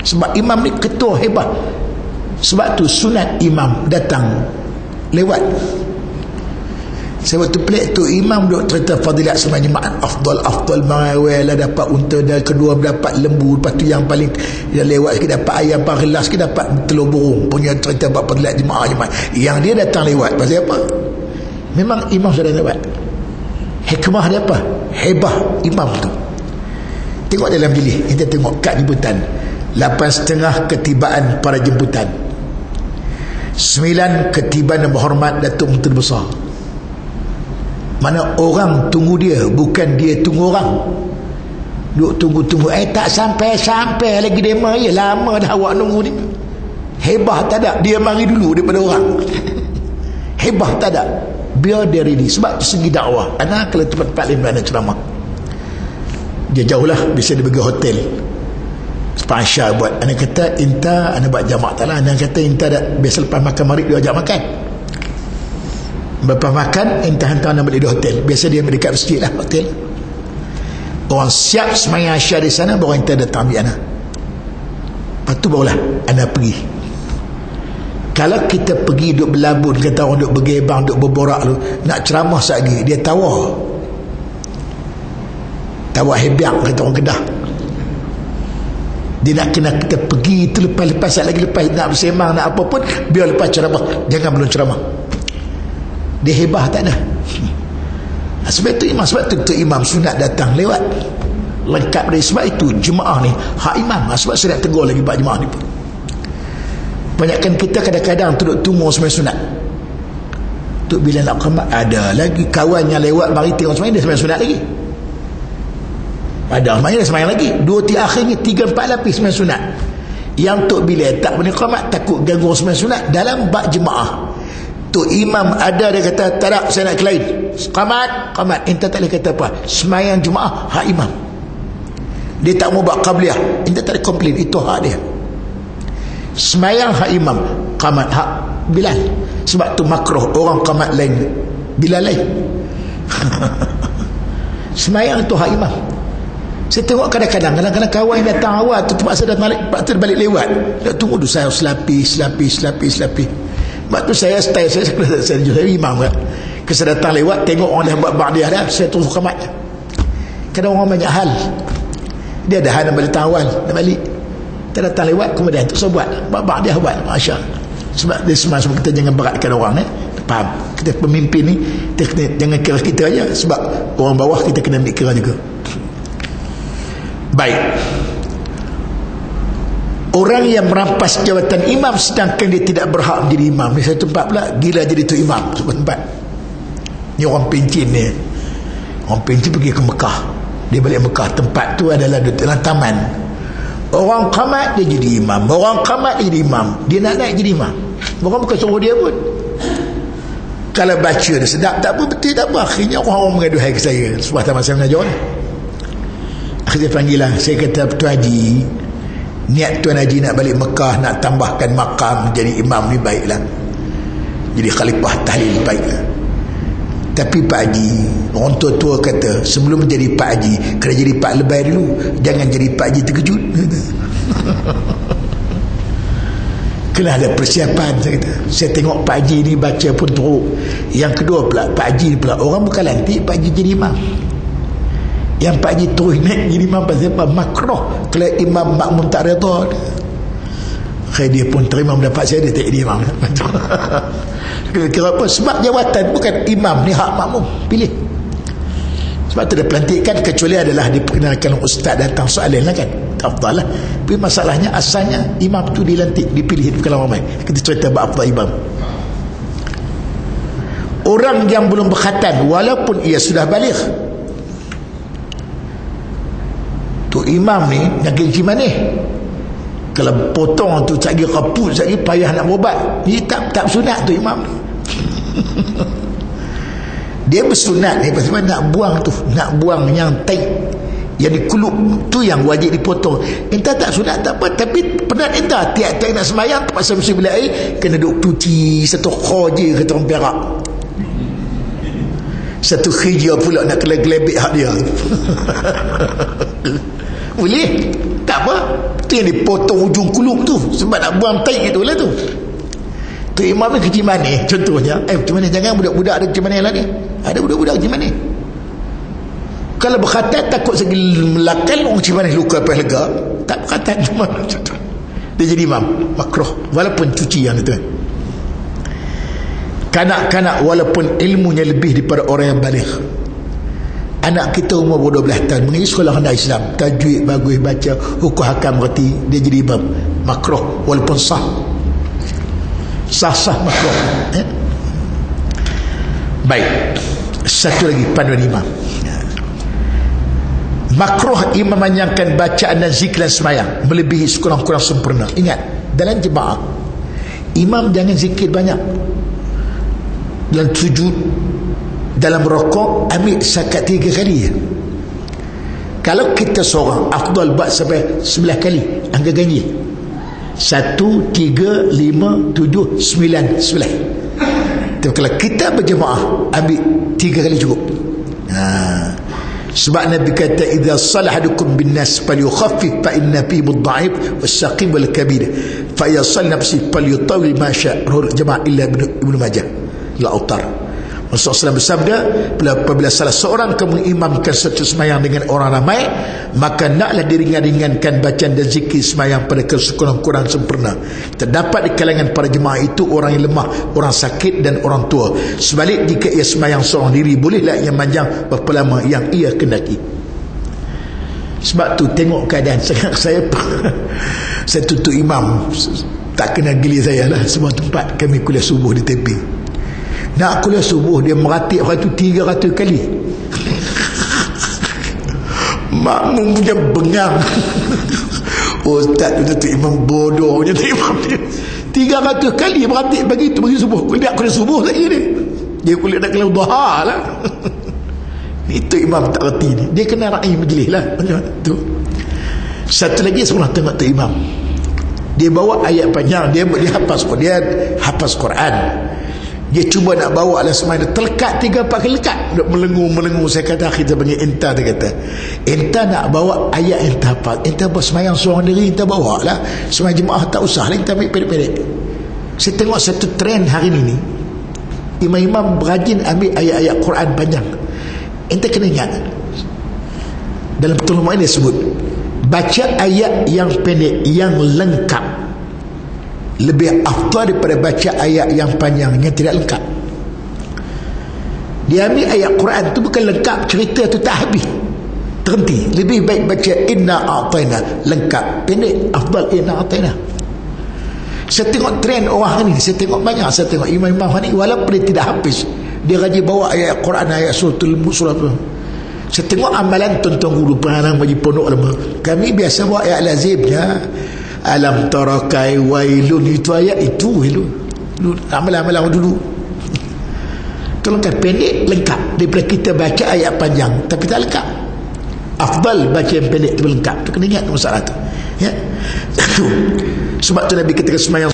Sebab imam ni ketua hebat. Sebab tu sunat imam datang lewat. Saya waktu pelik tu imam duk cerita fadilat sembahyang jemaah, afdal mawai lah, dapat unta, dan kedua dapat lembu, lepas tu yang paling yang lewat sikit dapat ayam parlas sikit, dapat telur burung. Punya cerita bab fadilat jemaah. Yang dia datang lewat pasal apa? Memang imam sudah lewat. Hikmah dia apa? Hebah imam tu. Tengok dalam jilid, kita tengok kad jemputan 8.5 ketibaan para jemputan, 9 ketibaan dan berhormat Datuk Menteri Besar. Mana orang tunggu dia, bukan dia tunggu orang. Duk tunggu-tunggu, tak sampai-sampai lagi dia mari. Lama dah awak nunggu ni. Hebah tak ada, dia mari dulu daripada orang. Hebah tak ada, biar dia ready. Sebab segi dakwah, anak kalau tempat-tempat lain mana ceramah, dia jauh lah, bisa dia pergi hotel Pasha buat. Anak kata inta anak buat jamak tak lah. Anak kata inta dah biasa lepas makan maghrib dia ajak makan. Lepas makan inta hantar anak balik di hotel. Biasa dia dekat masjid lah, hotel. Orang siap semayang Aisyah di sana, baru inta datang ambil anak. Lepas tu barulah anak pergi. Kalau kita pergi duduk berlabun, kata orang duduk bergebang, duduk berborak lu, nak ceramah lagi, dia tawar hebiak, kata orang Kedah. Dia nak kena kita pergi tu lepas lagi, lepas nak bersemang nak apa pun, biar lepas ceramah, jangan belum ceramah. Dia hebah tak ada. Sebab tu imam sunat datang lewat lengkap dari. Sebab itu jemaah ni hak imam. Sebab saya nak tegur lagi bab jemaah ni pun, banyakkan kita kadang-kadang tunggu sembahyang sunat tu, bila nak qamat ada lagi kawan yang lewat mari tengok sembahyang, dia sembahyang sunat lagi. Ada sembahyang, dia sembahyang lagi 2-3 akhirnya 3-4 lapis sembahyang sunat. Yang tu bila tak boleh qamat, takut ganggu sembahyang sunat. Dalam bab jemaah tu imam ada, dia kata tak ada, saya nak kelain qamat, inta tak boleh kata apa. Sembahyang jemaah hak imam, dia tak mau buat qabliyah, inta tak boleh komplain, itu hak dia. Sembahyang hak imam, qamat hak Bilal. Sebab tu makruh orang qamat lain, Bilal lain. Sembahyang tu hak imam. Saya tengok kadang-kadang kawan yang datang awal tu terpaksa datang balik lewat. Dia tunggu tu saya selapis. Sebab tu saya style saya imam kan. Saya datang lewat, tengok orang dah buat ba'diyah dah, saya terus qamat. Kadang orang banyak hal, dia ada hal nak balik awal, nak balik, kita datang lewat, kemudian tu saya buat ba'diyah, buat Masya. Sebab dia semua kita jangan beratkan orang, faham? Kita pemimpin ni kita kena, jangan kira kita aja, sebab orang bawah kita kena ambil kira juga. Baik, orang yang merampas jawatan imam sedangkan dia tidak berhak menjadi imam ni satu tempat pula, gila jadi tu imam satu tempat. Ni orang pencin ni, orang pencin pergi ke Mekah, dia balik Mekah, tempat tu adalah dalam taman. Orang qamat dia jadi imam, orang qamat dia jadi imam, dia nak naik jadi imam, orang bukan suruh dia pun. Kalau baca dia sedap tak apa, betul tak apa, akhirnya orang mengaduhai ke saya sebab tamat saya mengajar ni. Akhirnya panggil lah, saya kata Tuan Haji, niat Tuan Haji nak balik Mekah, nak tambahkan makam jadi imam ni baiklah, jadi khalifah tahlil baiklah. Tapi Pak Haji, orang tua-tua kata sebelum jadi Pak Haji kena jadi Pak Lebay dulu, jangan jadi Pak Haji terkejut. Kena ada persiapan, saya kata. Saya tengok Pak Haji ni baca pun teruk. Yang kedua pula, Pak Haji pula orang bukan lantik, Pak Haji jadi imam. Yang Pak Haji terus naik jadi imam pasal apa? Makruh kalau imam makmum tak reda. Dia pun terima mendapat saya, dia tak jadi imam. Kira apa? Sebab jawatan bukan imam ni hak makmum, pilih. Sebab tu dia pelantikan, kecuali adalah diperkenalkan ustaz datang soalan lah kan, afdal lah. Tapi masalahnya asalnya imam tu dilantik, dipilih, bukan ramai. Kita cerita bab afdal imam. Orang yang belum berkhatan walaupun ia sudah baligh, tu imam ni nak keji manis. Kalau potong tu lagi kaput, lagi payah nak berubat, ni tak sunat tu imam ni. Dia bersunat ni sebab nak buang tu, nak buang yang taik, yang dikulup tu yang wajib dipotong. Entah tak sunat tak apa, tapi penat entah tiap-tiap nak sembahyang terpaksa mesti bila air kena duk cuci satu kho je, kata orang Perak. Satu khijau pula nak kelebek hak dia. Boleh? Tak apa. Tu yang dipotong ujung kuluk tu sebab nak buang tai itulah tu. Tu imam ni kecil manis contohnya. Macam mana, jangan budak-budak ada kecil manis lah ni. Ada budak-budak kecil manis. Kalau berkhatat takut segi melakal orang kecil manis luka apa lega. Tak berkhatat cuma dia jadi imam makruh walaupun cuci yang itu. Kanak-kanak walaupun ilmunya lebih daripada orang yang baligh. Anak kita umur 12 tahun mengaji sekolah rendah Islam, tajwid bagus, baca hukum hakam berarti dia jadi imam, makruh walaupun sah makruh. Baik, satu lagi panduan imam. Makruh imam menyangkan bacaan dan zikir dan semayang melebihi sekurang-kurang sempurna. Ingat, dalam jemaah imam jangan zikir banyak. Dalam sujud, dalam rokok ambil sakat 3 kali. Kalau kita seorang afdal buat sampai 9 kali angka ganjil. 1, 3, 5, 7, 9 Tapi kalau kita berjemaah ambil 3 kali cukup. Sebab Nabi kata idza salahadukum bin nas falyukhaffif fa inna fi mudha'if was-saqim wal kabir fa ya sallab si falyutawil ma sya' jamaah illa ibnu majah la autar. Rasulullah SAW bersabda, apabila salah seorang kamu imamkan satu semayang dengan orang ramai, maka naklah diringan-ringankan bacaan dan zikir semayang pada sekurang-kurang sempurna. Terdapat di kalangan para jemaah itu orang yang lemah, orang sakit dan orang tua. Sebalik, jika ia semayang seorang diri, bolehlah ia panjang berapa lama yang ia kendaki. Sebab tu tengok keadaan saya saya tutup imam, tak kena gili saya lah. Semua tempat kami kuliah subuh di tepi. Nak kuliah subuh dia meratip waktu 300 kali. Makmum punya bengang. Ustaz tu imam bodoh punya tu imam dia 300 kali meratip begitu bagi subuh. Kuliah subuh lagi ni. Dia kuliah nak keluar duha lah. Itu imam tak reti ni. Dia kena raih majlis lah. Tu. Satu lagi seorang tengok tu imam. Dia bawa ayat panjang, dia hafaz Quran. Dia cuba nak bawa lah semayang, terlekat 3-4 kali lekat, melengu. Saya kata kita panggil entah, dia kata entah nak bawa ayat entah apa, entah buat semayang seorang diri, entah bawa lah semayang jemaah tak usah lah, entah ambil pendek-pendek. Saya tengok satu trend hari ni imam-imam berajin ambil ayat-ayat Quran panjang. Entah kena ingat dalam pertolongan dia sebut baca ayat yang pendek yang lengkap lebih afdal daripada baca ayat yang panjang yang tidak lengkap. Dia ambil ayat Quran tu bukan lengkap, cerita tu tak habis, terhenti. Lebih baik baca inna a'tayna, lengkap, pendek, afdal inna a'tayna. Saya tengok trend orang ni, saya tengok banyak, saya tengok imam-imam ni walaupun dia tidak habis, dia rajin bawa ayat Quran, ayat suratul surah tu. Saya tengok amalan tuan-tuan guru pengarang bagi pondok lama, kami biasa bawa ayat lazimnya alam tarakai wailun, itu ayat itu wailun. Amalan-amalan dulu tolongkan pendek lengkap daripada kita baca ayat panjang tapi tak lengkap. Afdal baca yang pendek tapi lengkap. Tu kena ingat masalah tu ya. Sebab tu Nabi ketika semayang